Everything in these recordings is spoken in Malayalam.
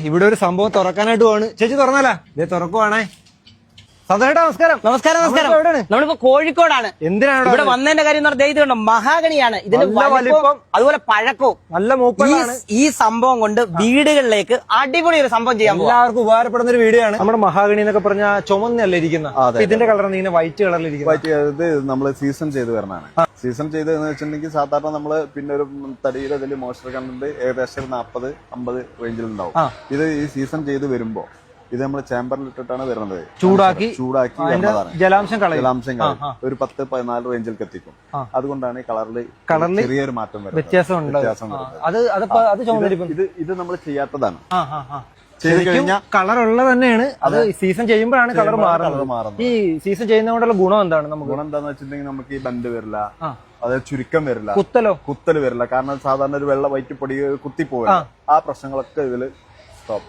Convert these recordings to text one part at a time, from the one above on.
ഇവിടെ ഒരു സംഭവം തുറക്കാനായിട്ട് പോവാണ്. ചേച്ചി തുറന്നാലാ? ഇതേ തുറക്കുവാണേ. സന്തോഷേട്ടാ നമസ്കാരം. നമസ്കാരം. എവിടെയാണ്? നമ്മളിപ്പോ കോഴിക്കോടാണ്. എന്തിനാണ് ഇവിടെ വന്നതിന്റെ കാര്യം എന്ന് പറഞ്ഞാൽ ഇത് കണ്ടോ, മഹാഗണിയാണ്. ഇതിന് വലിപ്പം അതുപോലെ പഴക്കവും നല്ല മൂപ്പാണ്. ഈ സംഭവം കൊണ്ട് വീടുകളിലേക്ക് അടിപൊളി ഒരു സംഭവം ചെയ്യാൻ പോകും. എല്ലാവർക്കും ഉപകാരപ്പെടുന്ന ഒരു വീഡിയോ ആണ്. നമ്മുടെ മഹാഗണി എന്നൊക്കെ പറഞ്ഞാൽ ചുമന്നല്ല ഇരിക്കുന്ന, ഇതിന്റെ കളർ ഇങ്ങനെ വൈറ്റ് കളറിലിരിക്കും. ഇത് നമ്മൾ സീസൺ ചെയ്ത് വരണതാണ്. സീസൺ ചെയ്ത് എന്ന് വെച്ചിട്ടുണ്ടെങ്കിൽ സാധാരണ നമ്മള് പിന്നെ ഒരു തടിയുടെ ഇതിൽ മോയ്സ്ചർ കണ്ടന്റ് ഏകദേശം 40-50 റേഞ്ചിലുണ്ടാവും. ഇത് ഈ സീസൺ ചെയ്ത് വരുമ്പോ ഇത് നമ്മൾ ചേമ്പറിൽ ഇട്ടിട്ടാണ് വരുന്നത്. ചൂടാക്കി ജലാംശം കളയും ഒരു 10-14 റേഞ്ചിലേക്ക് എത്തിക്കും. അതുകൊണ്ടാണ് കളറിൽ ചെറിയൊരു മാറ്റം വരുന്നത്, വ്യത്യാസം വരുന്നത്. ഇത് നമ്മൾ ചെയ്യാത്തതാണ്. ചെയ്ത് കഴിഞ്ഞാൽ കളറുള്ള തന്നെയാണ്. അത് സീസൺ ചെയ്യുമ്പോഴാണ് കളർ മാറുന്നത്. ഈ സീസൺ ചെയ്യുന്നതുകൊണ്ടുള്ള ഗുണം എന്താണ്? നമുക്ക് ഗുണം എന്താന്ന് വെച്ചിട്ടുണ്ടെങ്കിൽ നമുക്ക് ഈ ബണ്ട് വരില്ല, അതായത് ചുരുക്കം വരില്ല, കുത്തല് വരില്ല. കാരണം സാധാരണ ഒരു വെള്ള വൈറ്റ് പൊടി കുത്തിപ്പോവില്ല. ആ പ്രശ്നങ്ങളൊക്കെ ഇതില്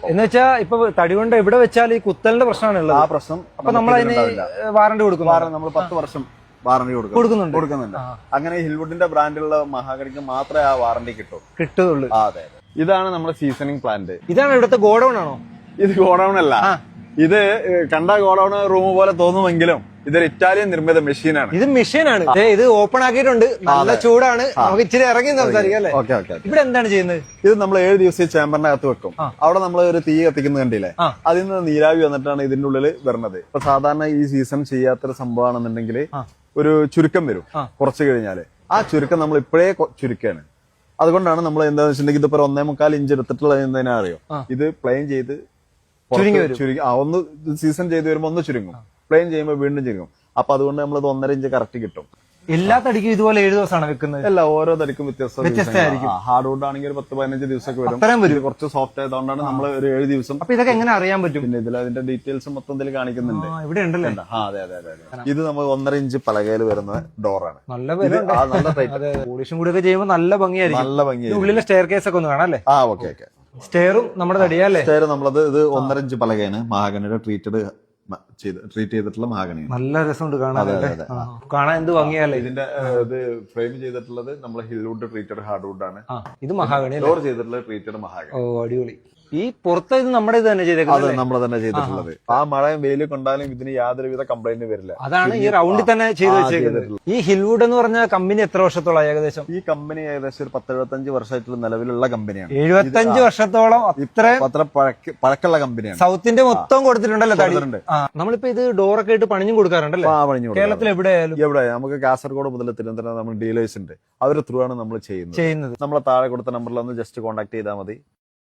എന്ന് വെച്ചാൽ ഇപ്പൊ തടി കൊണ്ട് എവിടെ വെച്ചാൽ ഈ കുത്തലിന്റെ പ്രശ്നമാണുള്ളത്. ആ പ്രശ്നം അപ്പൊ നമ്മൾ അതിന് വാറണ്ടി കൊടുക്കും. നമ്മൾ 10 വർഷം വാറണ്ടി കൊടുക്കുന്നുണ്ട്. അങ്ങനെ ഹിൽവുഡിന്റെ ബ്രാൻഡിലുള്ള മഹാഗണിക്ക് മാത്രമേ ആ വാറണ്ടി കിട്ടുള്ളൂ. അതെ, ഇതാണ് നമ്മുടെ സീസണിങ് പ്ലാന്റ്. ഇതാണ് ഇവിടുത്തെ ഗോഡൌൺ ആണോ? ഇത് ഗോഡൌൺ അല്ല. ഇത് കണ്ട ഗോഡൌൺ റൂം പോലെ തോന്നുമെങ്കിലും ഇതൊരു ഇറ്റാലിയൻ നിർമ്മിത മെഷീനാണ്. ഇത് മെഷീനാണ്. ഇത് ഓപ്പൺ ആക്കിയിട്ടുണ്ട്. നല്ല ചൂടാണ്. നമുക്ക് ഇച്ചിരി ഇറങ്ങി സംസാരിക്കാം അല്ലേ? ഇവിടെ എന്താണ് ചെയ്യുന്നത്? ഇത് നമ്മൾ 7 ദിവസം ചേമ്പറിനകത്ത് വെക്കും. അവിടെ നമ്മൾ ഒരു തീ കത്തിക്കുന്ന കണ്ടില്ലേ, അതിൽ നിന്ന് നീരാവി വന്നിട്ടാണ് ഇതിന്റെ ഉള്ളിൽ വരുന്നത്. ഇപ്പൊ സാധാരണ ഈ സീസൺ ചെയ്യാത്തൊരു സംഭവമാണെന്നുണ്ടെങ്കിൽ ഒരു ചുരുക്കം വരും കുറച്ച് കഴിഞ്ഞാല്. ആ ചുരുക്കം നമ്മൾ ഇപ്പോഴേ ചുരുക്കാണ്. അതുകൊണ്ടാണ് നമ്മൾ എന്താണെന്ന് വെച്ചിട്ടുണ്ടെങ്കിൽ ഇതിപ്പോ 1.25 ഇഞ്ച് എടുത്തിട്ടുള്ളത് എന്തിനാ അറിയോ? ഇത് പ്ലെയിൻ ചെയ്ത് ഒന്ന് സീസൺ ചെയ്ത് വരുമ്പോ ഒന്ന് ചുരുങ്ങും, പ്ലെയിൻ ചെയ്യുമ്പോൾ വീണ്ടും ചുരുങ്ങും. അപ്പൊ അതുകൊണ്ട് നമ്മളത് 1.5 ഇഞ്ച് കറക്റ്റ് കിട്ടും. എല്ലാ തടിക്കും ഇതുപോലെ 7 ദിവസമാണ് വെക്കുന്നത്? അല്ല, ഓരോ തടിക്കും വ്യത്യസ്തമായിരിക്കും. ഹാർഡ് വുഡ് ആണെങ്കിൽ ഒരു 10-15 ദിവസമൊക്കെ വരും. കുറച്ച് സോഫ്റ്റ് ആയതുകൊണ്ടാണ് നമ്മൾ ഒരു 7 ദിവസം. അപ്പൊ ഇതൊക്കെ എങ്ങനെ അറിയാൻ പറ്റും? പിന്നെ ഇതിൽ അതിന്റെ ഡീറ്റെയിൽസ് മൊത്തം ഇതിൽ കാണിക്കുന്നുണ്ട്. ഇവിടെ ഉണ്ടല്ലേ? അതെ. ഇത് നമ്മൾ 1.5 ഇഞ്ച് പലകയിൽ വരുന്ന ഡോറാണ്. നല്ല പോളിഷും കൂടി ഒക്കെ ചെയ്യുമ്പോൾ നല്ല ഭംഗിയായിരിക്കും. നല്ല ഭംഗിയായിരിക്കും. ഉള്ളിലെ സ്റ്റെയർ കേസ് ഒക്കെ ഒന്ന് കാണാം അല്ലേ? ഓക്കെ. സ്റ്റെയറും നമ്മുടെ തടിയല്ലേ? സ്റ്റെയർ നമ്മളത് ഇത് 1.5 ഇഞ്ച് പലകയാണ്. മഹാഗണിയുടെ ട്രീറ്റ് ചെയ്തിട്ടുള്ള മഹാഗണി. നല്ല രസമുണ്ട് കാണാൻ. എന്ത് ഭംഗിയല്ലേ? ഇതിന്റെ ഇത് ഫ്രെയിം ചെയ്തിട്ടുള്ളത് നമ്മൾ ഹിൽവുഡ് ട്രീറ്റഡ് ഹാർഡ് വുഡ് ആണ്. ഇത് മഹാഗണി ഡോർ ചെയ്തിട്ടുള്ളത് ട്രീറ്റഡ് മഹാഗണി. അടിപൊളി. ഈ പുറത്ത് ഇത് നമ്മുടെ ഇത് തന്നെ ചെയ്തേക്കുന്നത്? നമ്മൾ തന്നെ ചെയ്തിട്ടുള്ളത്. ആ മഴയും വെയിലും കൊണ്ടാലും ഇതിന് യാതൊരുവിധ കംപ്ലൈന്റ് വരില്ല. അതാണ് ഈ റൗണ്ടിൽ തന്നെ ചെയ്ത് വെച്ചേക്കുന്നത്. ഈ ഹിൽവുഡ് എന്ന് പറഞ്ഞ കമ്പനി എത്ര വർഷത്തോളം ഏകദേശം? ഈ കമ്പനി ഏകദേശം ഒരു 10-75 വർഷമായിട്ടുള്ള നിലവിലുള്ള കമ്പനിയാണ്. 75 വർഷത്തോളം അത്ര പഴക്കമുള്ള കമ്പനിയാണ്. സൗത്തിന്റെ മൊത്തം കൊടുത്തിട്ടുണ്ടല്ലോ തടി. നമ്മളിപ്പോ ഇത് ഡോറൊക്കെ ഇട്ട് പണിഞ്ഞും കൊടുക്കാറുണ്ടല്ലോ കേരളത്തിൽ എവിടെയായാലും? എവിടെ നമുക്ക് കാസർഗോഡ് മുതൽ തിരുവനന്തപുരം നമ്മൾ ഡീലേഴ്സ് ഉണ്ട്. അവര് ത്രൂ ആണ് നമ്മൾ ചെയ്യുന്നത്. നമ്മളെ താഴെ കൊടുത്ത നമ്പറിൽ ഒന്ന് ജസ്റ്റ് കോൺടാക്ട് ചെയ്താൽ മതി.